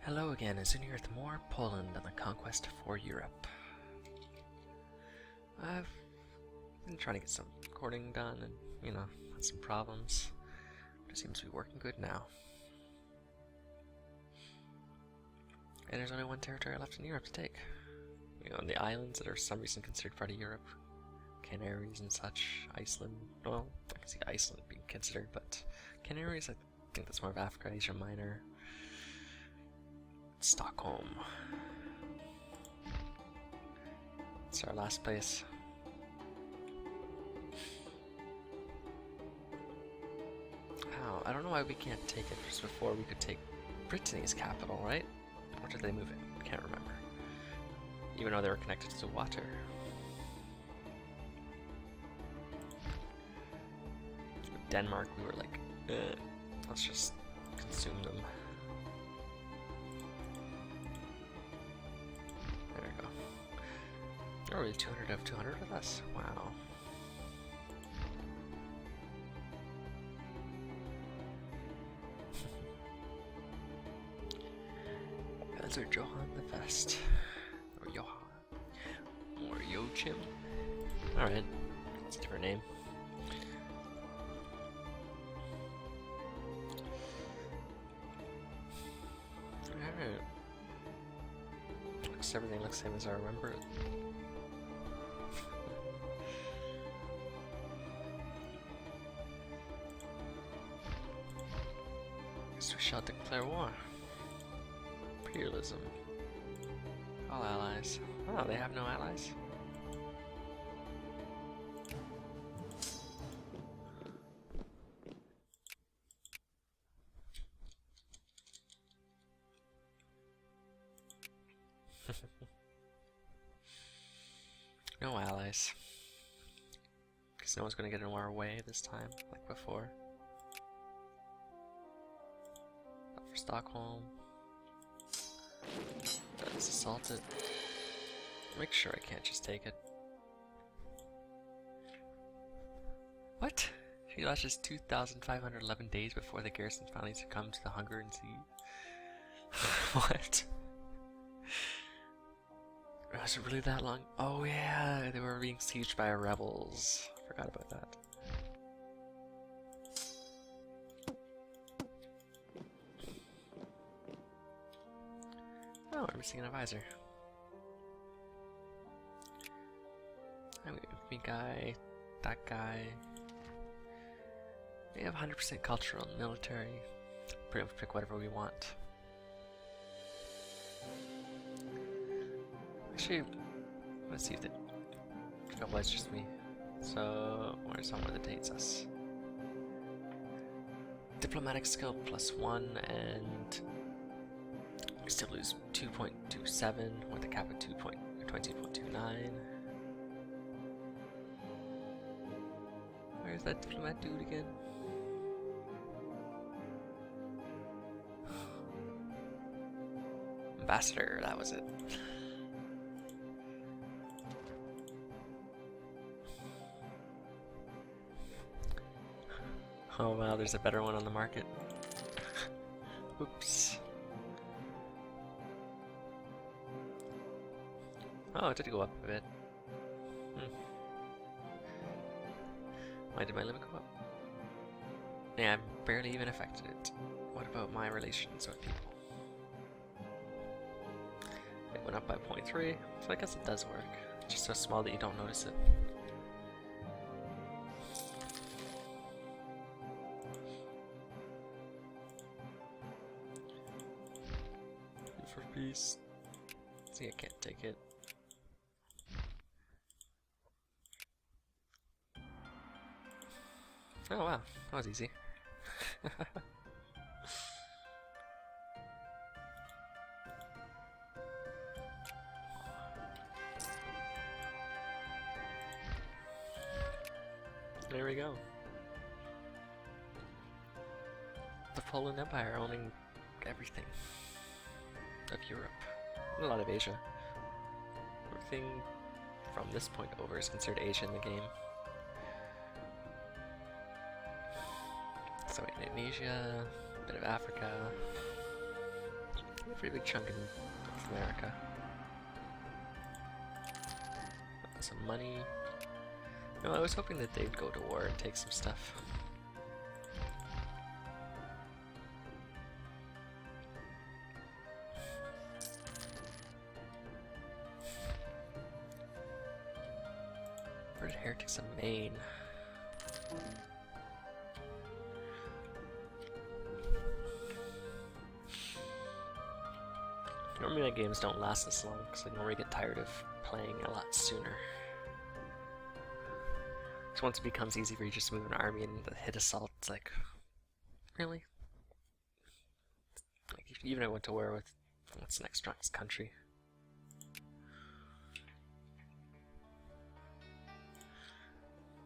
Hello again, as in here with more Poland and the conquest for Europe. I've been trying to get some recording done and, had some problems. But it seems to be working good now. And there's only one territory left in Europe to take. On the islands that are for some reason considered part of Europe. Canaries and such, Iceland. Well, I can see Iceland being considered, but Canaries, I think that's more of Africa, Asia Minor. Stockholm. It's our last place. Oh, I don't know why we can't take it. Just before we could take Brittany's capital, right? Or did they move it? Can't remember. Even though they were connected to water. With Denmark, we were like, let's just consume them. There we go. They're already 200 of 200 with us. Wow. Those are Johann the Fest. Or Johann. Or Joachim. Alright. That's a different name. Alright. Everything looks the same as I remember it. So we shall declare war. Imperialism. All allies. Oh, they have no allies? No allies. Because no one's going to get in our way this time, like before. Not for Stockholm. Let's assault it. Make sure I can't just take it. What? She lasted 2,511 days before the garrison finally succumbed to the hunger and siege. What? Was it really that long? Oh yeah, they were being sieged by rebels. Forgot about that. Oh, we're missing an advisor. I'm gonna me guy, that guy. We have 100% cultural and military. Pretty much pick whatever we want. Actually, let's see if it was just me. So, where's somewhere that dates us? Diplomatic skill +1, and we still lose 2.27 with a cap of 20.29. Where's that diplomat dude again? Ambassador, that was it. Oh wow, there's a better one on the market. Oops. Oh, it did go up a bit. Why did my limit go up? Yeah, I barely even affected it. What about my relations with people? It went up by 0.3, so I guess it does work. It's just so small that you don't notice it. For peace. See, I can't take it. Oh wow, that was easy. There we go. The Poland Empire owning everything of Europe, and a lot of Asia. Everything from this point over is considered Asia in the game. So Indonesia, a bit of Africa, pretty big chunk in America. Some money. No, I was hoping that they'd go to war and take some stuff. Where did heretics of Maine? Normally my games don't last this long because I normally get tired of playing a lot sooner. So once it becomes easy for you just to move an army and hit assault, it's like, really? Like, even if I went to war with, what's the next strongest country?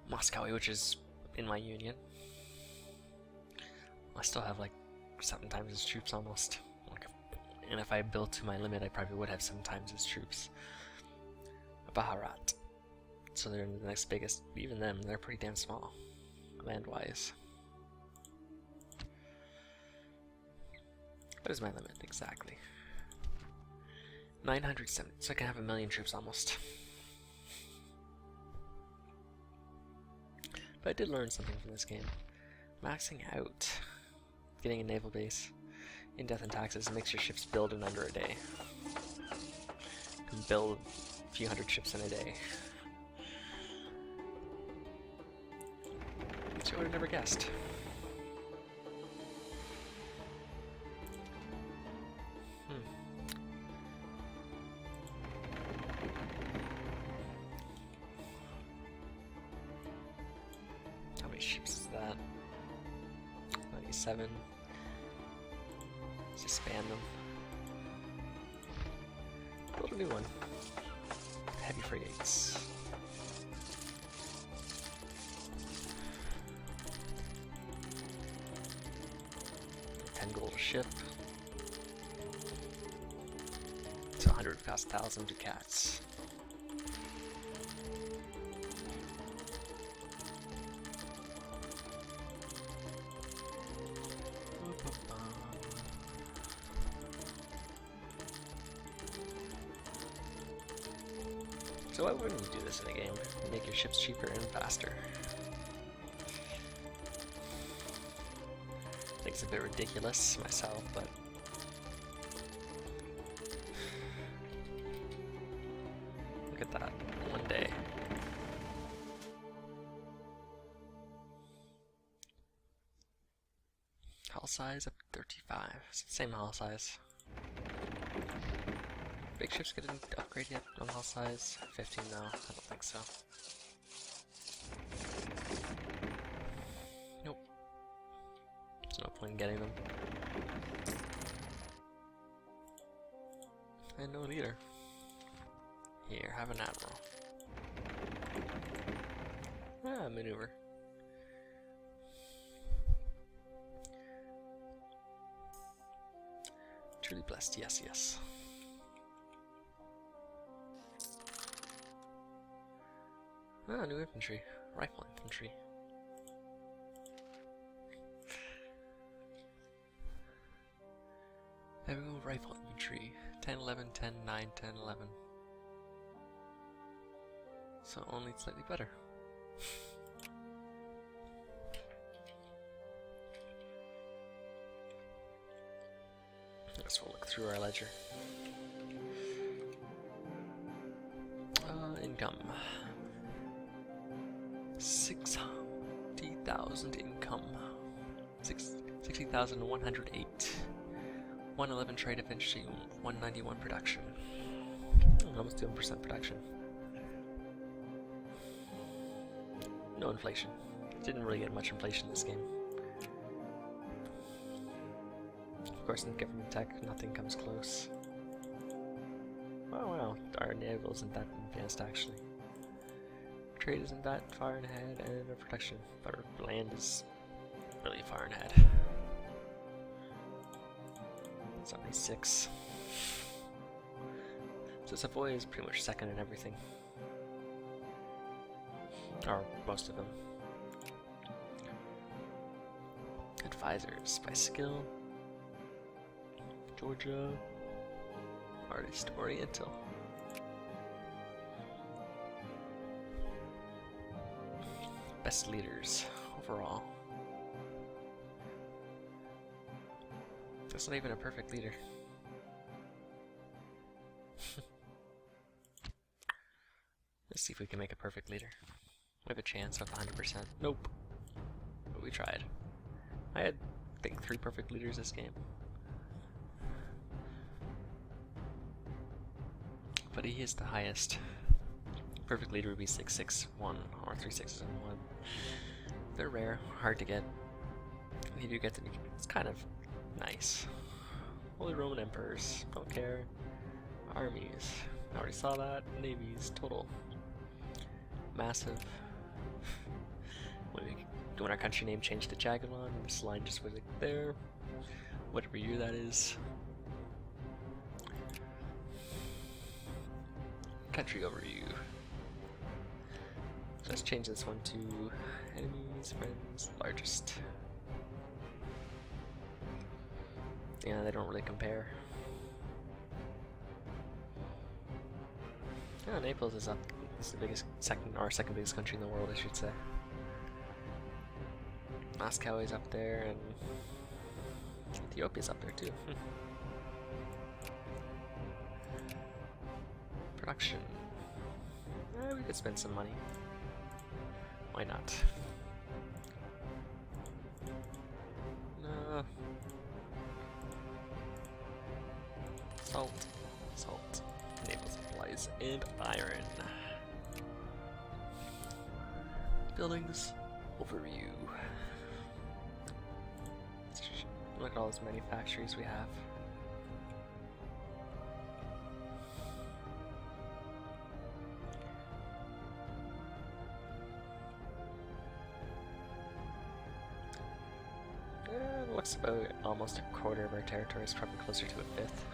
Moscow, which is in my union. I still have like 7 times its troops almost. And if I built to my limit, I probably would have 7 times its troops. Baharat. So they're the next biggest. Even them, they're pretty damn small, land-wise. What is my limit exactly? 970. So I can have 1 million troops almost. But I did learn something from this game. Maxing out, getting a naval base in Death and Taxes makes your ships build in under a day. You can build a few hundred ships in a day. So I would have never guessed. How many ships is that? 97. Let's disband them. Build a new one. Heavy frigates. Gold a ship. It's 100 cost 1,000 ducats. So why wouldn't you do this in a game? Make your ships cheaper and faster. I think it's a bit ridiculous myself, but look at that, one day. Hull size up to 35, it's the same hull size. Big ships get an upgrade yet on hull size? 15 now, I don't think so. No point in getting them. And no leader. Here, have an admiral. Ah, maneuver. Truly blessed, yes, yes. Ah, new infantry. Rifle infantry. There we go, rifle infantry. 10, 11, 10, 9, 10, 11. So only slightly better. Let's look through our ledger. Income. 60,000 income. 60,108. 111 trade efficiency, 191 production. Almost 2% production. No inflation. Didn't really get much inflation in this game. Of course, in government tech, nothing comes close. Oh wow, our naval isn't that advanced actually. Trade isn't that far ahead, and our production, but our land is really far ahead. 76. So Savoy is pretty much second in everything. Or most of them. Advisors by skill. Georgia. Artist Oriental. Best leaders overall. That's not even a perfect leader. Let's see if we can make a perfect leader. We have a chance of 100%. Nope. But we tried. I had, I think, 3 perfect leaders this game. But he is the highest. Perfect leader would be 661 or 3 6s and 1. They're rare, hard to get. And you do get to be, it's kind of nice. Holy Roman Emperors, don't care. Armies, I already saw that. Navies, total. Massive. When our country name changed to Jagamon, this line just was like there. Whatever year that is. Country overview. Let's change this one to enemies, friends, largest. Yeah, they don't really compare. Yeah, Naples is up. It's the biggest, second biggest country in the world, I should say. Moscow is up there, and Ethiopia's up there too. Production. We could spend some money. Why not? Salt. Salt. Naval supplies and iron. Buildings. Overview. Look at all those manufactories we have. Looks about almost a quarter of our territory is probably closer to a fifth.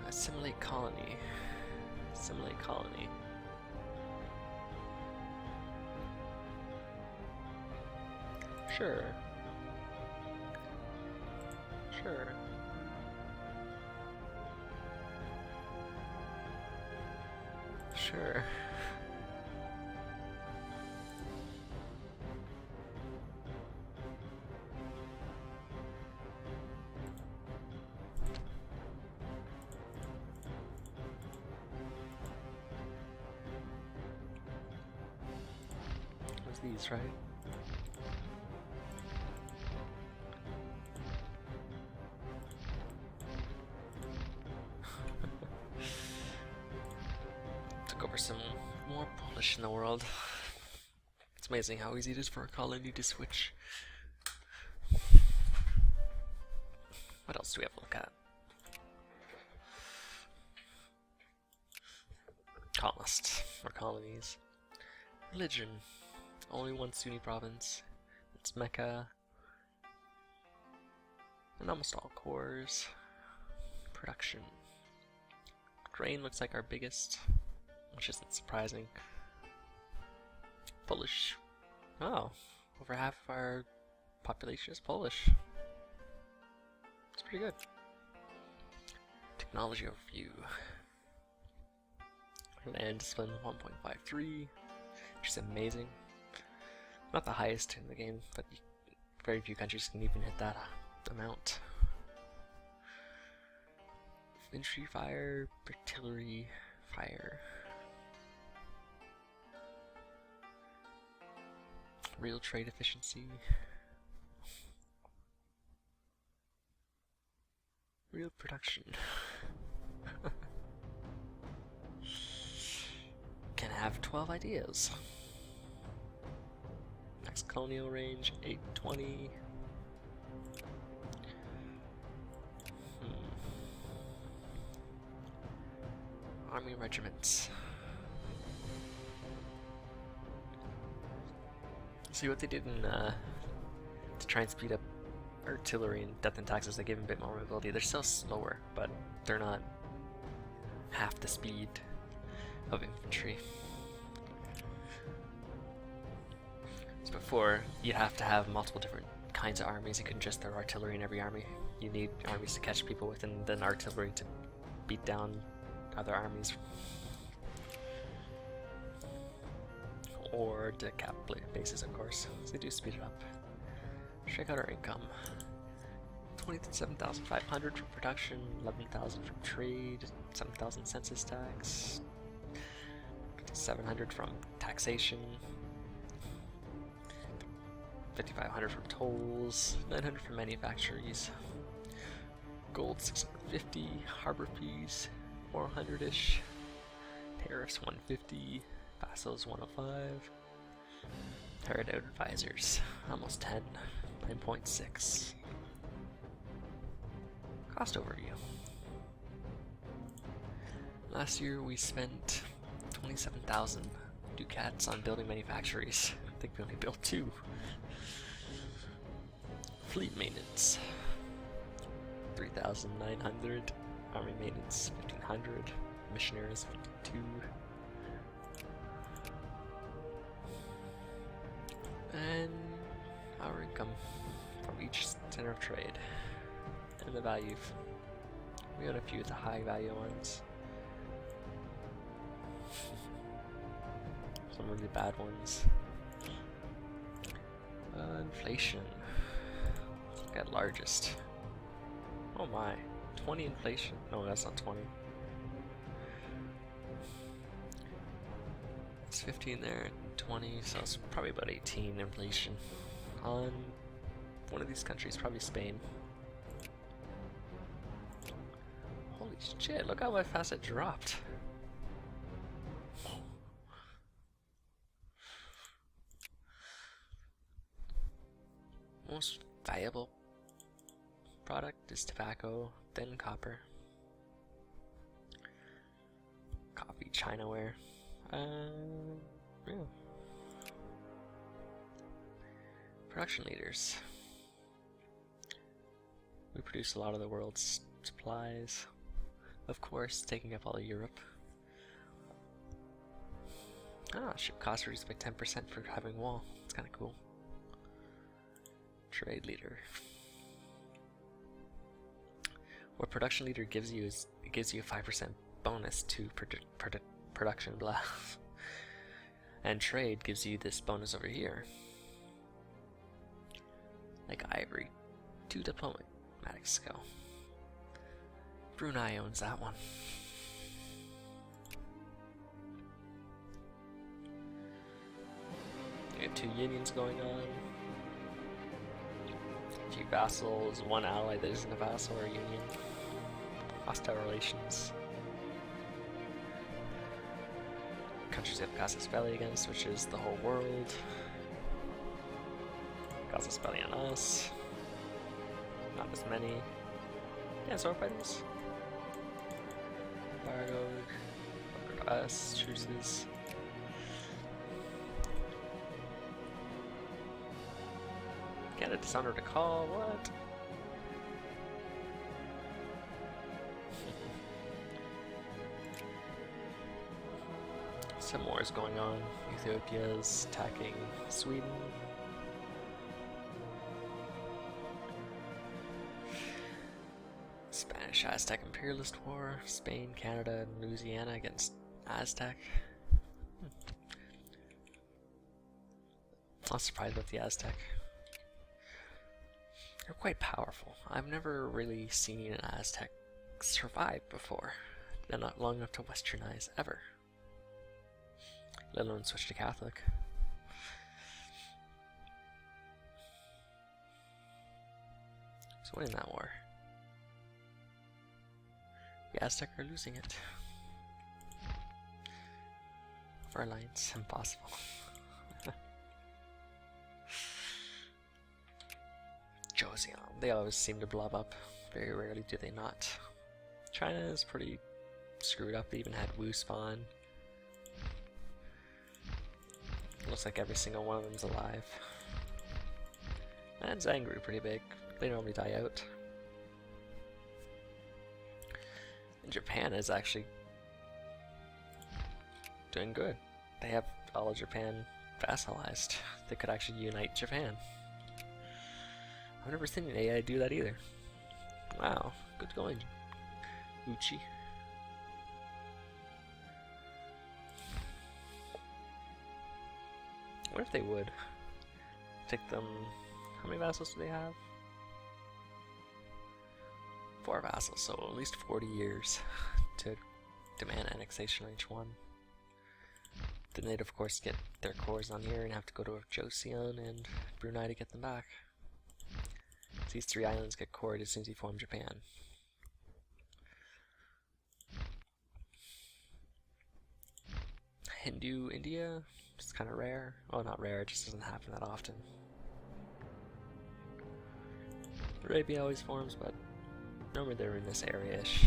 Assimilate colony. Assimilate colony. Sure. Sure. Sure. What's these, right? Over some more Polish in the world. It's amazing how easy it is for a colony to switch. What else do we have to look at? Colonists, or colonies. Religion. Only one Sunni province. It's Mecca. And almost all cores. Production. Grain looks like our biggest, which isn't surprising. Polish. Oh, over half of our population is Polish. It's pretty good. Technology overview. Land discipline 1.53, which is amazing. Not the highest in the game, but very few countries can even hit that amount. Infantry fire, artillery fire. Real trade efficiency. Real production. Can have 12 ideas. Next colonial range 820. Army regiments. See what they did in to try and speed up artillery and death and taxes. They gave them a bit more mobility. They're still slower, but they're not half the speed of infantry. So before, you'd have to have multiple different kinds of armies. You couldn't just throw artillery in every army. You need armies to catch people with, and then artillery to beat down other armies. Or decap bases, of course. So they do speed it up. Check out our income. 27,500 from production, 11,000 from trade, 7,000 census tax, 700 from taxation, 5,500 from tolls, 900 from manufactories, gold 650, harbor fees 400-ish, tariffs 150, vassals 105, hired out advisors almost 10, 9.6. Cost overview. Last year we spent 27,000 ducats on building manufactories. I think we only built 2. Fleet maintenance 3,900, army maintenance 1,500, missionaries 52, and our income from each center of trade. And the value. We got a few of the high value ones. Some really bad ones. Inflation. Look at largest. Oh my. 20 inflation. No, that's not 20. It's 15 there, 20, so it's probably about 18 inflation. On one of these countries, probably Spain. Holy shit, look how fast it dropped. Most valuable product is tobacco, then copper. Coffee, Chinaware. Yeah. Production leaders. We produce a lot of the world's supplies. Of course, taking up all of Europe. Ship cost reduced by 10% for having wall. It's kind of cool. Trade leader. What production leader gives you is it gives you a 5% bonus to production, blah. And trade gives you this bonus over here. Like Ivory, 2 diplomatic skill. Brunei owns that one. We have 2 unions going on. A few vassals, 1 ally that isn't a vassal or a union. Hostile relations. Countries have Casus Belli against, which is the whole world. Casus Belli on us. Not as many. Yeah, sword fighters. Embargo. Us. Truces. Get a dishonor to call. What? Some wars going on. Ethiopia's attacking Sweden. Spanish Aztec Imperialist War. Spain, Canada, and Louisiana against Aztec. Not surprised with the Aztec. They're quite powerful. I've never really seen an Aztec survive before. They're not long enough to westernize ever. Let alone switch to Catholic. So winning that war. The Aztec are losing it. For alliance, impossible. Joseon, they always seem to blob up. Very rarely do they not. China is pretty screwed up. They even had Wu spawn. Looks like every single one of them's alive. And Zangru pretty big. They normally die out. And Japan is actually doing good. They have all of Japan vassalized. They could actually unite Japan. I've never seen an AI do that either. Wow, good going, Uchi. What if they would take them? How many vassals do they have? 4 vassals, so at least 40 years to demand annexation on each one. Then they'd of course get their cores on here and have to go to Joseon and Brunei to get them back. These 3 islands get cored as soon as you form Japan. Hindu India, it's kind of rare. Oh, not rare, it just doesn't happen that often. Arabia always forms, but normally they're in this area-ish.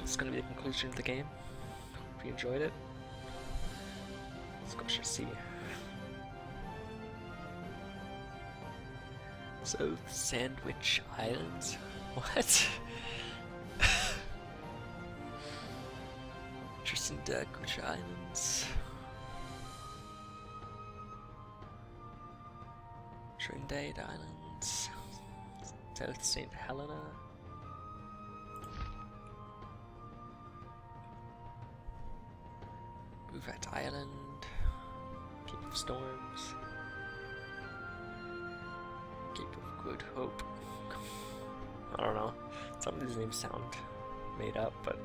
This is going to be the conclusion of the game. Hope you enjoyed it. Let's go to sea. So, Sandwich Islands? What? Tristan-da-Cunha Islands. Trinidad Islands. South St. Helena. Bouvet Island. Cape of Storms. Cape of Good Hope. I don't know. Some of these names sound made up, but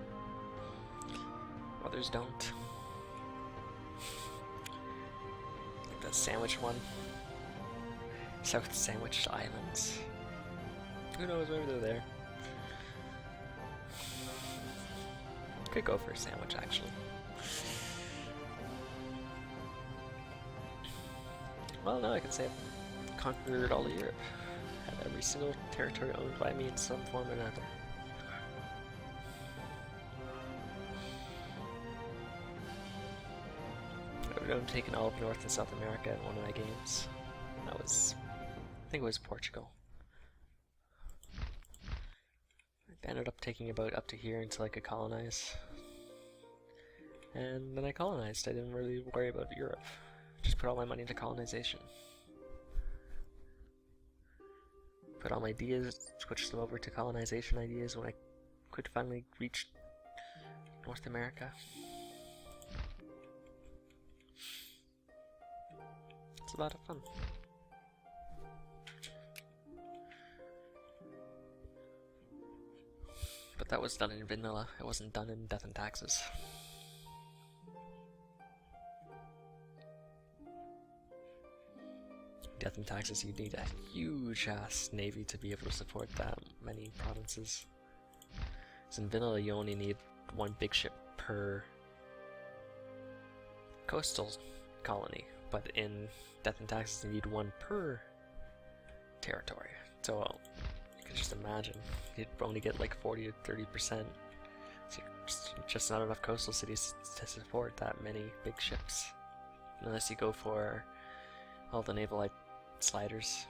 others don't. Like the Sandwich one. South Sandwich Islands. Who knows, maybe they're there. Could go for a sandwich, actually. Well, now I can say I've conquered all of Europe. Had every single territory owned by me in some form or another. I've taken all of North and South America in one of my games. That was, I think it was Portugal. I ended up taking about up to here until I could colonize. And then I colonized. I didn't really worry about Europe. Just put all my money into colonization. Put all my ideas, switched them over to colonization ideas when I could finally reach North America. It's a lot of fun. But that was done in vanilla, it wasn't done in Death and Taxes. Death and Taxes, you need a huge ass navy to be able to support that many provinces. So in vanilla you only need 1 big ship per coastal colony, but in Death and Taxes you need 1 per territory. So you can just imagine, you'd only get like 40 to 30%. So just not enough coastal cities to support that many big ships. Unless you go for all the naval sliders.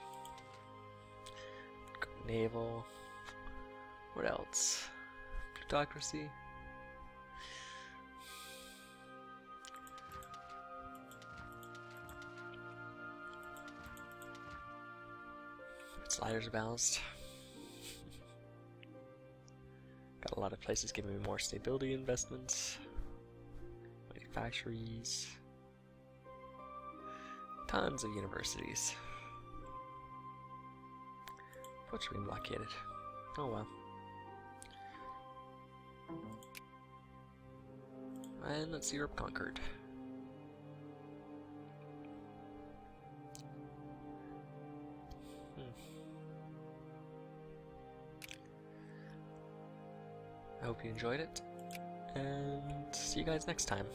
Naval. What else? Plutocracy. Sliders are balanced. Got a lot of places giving me more stability investments. Manufactories. Tons of universities. Unfortunately blockaded. Oh well. And that's Europe conquered. I hope you enjoyed it, and see you guys next time.